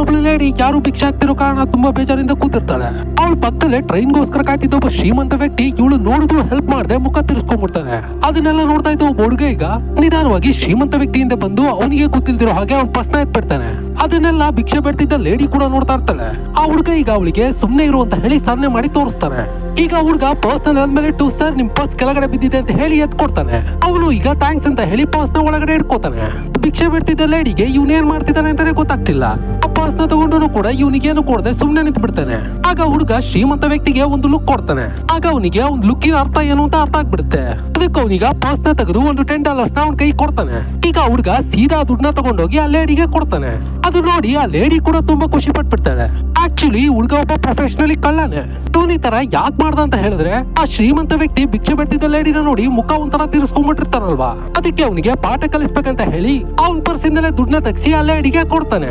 ಒಬ್ಳು ಲೇಡಿ ಯಾರು ಭಿಕ್ಷೆ ಆಗ್ತಿರೋ ಕಾರಣ ತುಂಬಾ ಬೇಜಾರಿಂದ ಕೂತಿರ್ತಾಳೆ. ಅವಳ ಪಕ್ಕದಲ್ಲೇ ಟ್ರೈನ್ಗೋಸ್ಕರ ಕಾಯ್ತಿದ್ದ ಒಬ್ಬ ಶ್ರೀಮಂತ ವ್ಯಕ್ತಿ ಇವಳು ನೋಡಿದ್ರು ಹೆಲ್ಪ್ ಮಾಡದೆ ಮುಖ ತಿರ್ಸ್ಕೊಂಡ್ಬಿಡ್ತಾನೆ. ಅದನ್ನೆಲ್ಲ ನೋಡ್ತಾ ಇದ್ದ ಒಬ್ಬ ಹುಡುಗ ಈಗ ನಿಧಾನವಾಗಿ ಶ್ರೀಮಂತ ವ್ಯಕ್ತಿಯಿಂದ ಬಂದು ಅವನಿಗೆ ಗೊತ್ತಿಲ್ದಿರೋ ಹಾಗೆ ಅವ್ನ ಪರ್ಸ್ನ ಎತ್ಬಿಡ್ತಾನೆ. ಅದನ್ನೆಲ್ಲ ಭಿಕ್ಷೆ ಬೇಡ್ತಿದ್ದ ಲೇಡಿ ಕೂಡ ನೋಡ್ತಾ ಇರ್ತಾಳೆ. ಆ ಹುಡುಗ ಈಗ ಅವಳಿಗೆ ಸುಮ್ನೆ ಇರು ಅಂತ ಹೇಳಿ ಸನ್ನೆ ಮಾಡಿ ತೋರಿಸ್ತಾನೆ. ಈಗ ಹುಡುಗ ಪರ್ಸ್ ಮೇಲೆ ಇಟ್ಟು ಸರ್ ನಿಮ್ ಪರ್ಸ್ ಕೆಳಗಡೆ ಬಿದ್ದಿದೆ ಅಂತ ಹೇಳಿ ಎತ್ಕೊಡ್ತಾನೆ. ಅವನು ಈಗ ಥ್ಯಾಂಕ್ಸ್ ಅಂತ ಹೇಳಿ ಪರ್ಸ್ ನ ಒಳಗಡೆ ಇಟ್ಕೋತಾನೆ. ಭಿಕ್ಷೆ ಬಿಡ್ತಿದ್ದ ಲೇಡಿಗೆ ಇವನೇನ್ ಮಾಡ್ತಿದ್ದಾನೆ ಅಂತಾನೆ ಗೊತ್ತಾಗ್ತಿಲ್ಲ. ಆ ಪರ್ಸ್ ನ ತಗೊಂಡು ಕೂಡ ಇವನಿಗೇನು ಕೊಡದೆ ಸುಮ್ನೆ ನಿಂತು ಬಿಡ್ತಾನೆ. ಆಗ ಹುಡುಗ ಶ್ರೀಮಂತ ವ್ಯಕ್ತಿಗೆ ಒಂದು ಲುಕ್ ಕೊಡ್ತಾನೆ. ಆಗ ಅವನಿಗೆ ಅವ್ನ್ ಲುಕ್ಕಿನ ಅರ್ಥ ಏನು ಅಂತ ಅರ್ಥ ಆಗ್ಬಿಡುತ್ತೆ. ಅದಕ್ಕೆ ಅವನಿಗ ಪರ್ಸ್ ನ ತೆಗೆದು ಒಂದು $10 ನ ಅವನ ಕೈ ಕೊಡ್ತಾನೆ. ಈಗ ಹುಡುಗ ಸೀದಾ ದುಡ್ಡನ್ನ ತಗೊಂಡೋಗಿ ಆ ಲೇಡಿಗೆ ಕೊಡ್ತಾನೆ. ಅದು ನೋಡಿ ಆ ಲೇಡಿ ಕೂಡ ತುಂಬಾ ಖುಷಿ ಪಟ್ಬಿಡ್ತಾಳೆ. ಆಕ್ಚುಲಿ ಹುಡುಗ ಒಬ್ಬ ಪ್ರೊಫೆಷನಲಿ ಕಳ್ಳನೇ. ಇವನ್ ಈ ತರ ಯಾಕೆ ಮಾಡ್ದ ಅಂತ ಹೇಳಿದ್ರೆ ಆ ಶ್ರೀಮಂತ ವ್ಯಕ್ತಿ ಭಿಕ್ಷೆ ಬಿಡ್ತಿದ್ದ ಲೇಡಿನ ನೋಡಿ ಮುಖ ಒಂಥರ ತಿರ್ಸ್ಕೊಂಡ್ಬಿಟ್ಟಿರ್ತಾನಲ್ವಾ, ಅದಕ್ಕೆ ಅವನಿಗೆ ಪಾಠ ಕಲಿಸ್ಬೇಕಂತ ಹೇಳಿ ಅವನ್ ಪರ್ಸಿಂದಲೇ ದುಡ್ಡನ್ನ ತೆಗ್ಸಿ ಆ ಲೇಡಿಗೆ ಕೊಡ್ತಾನೆ.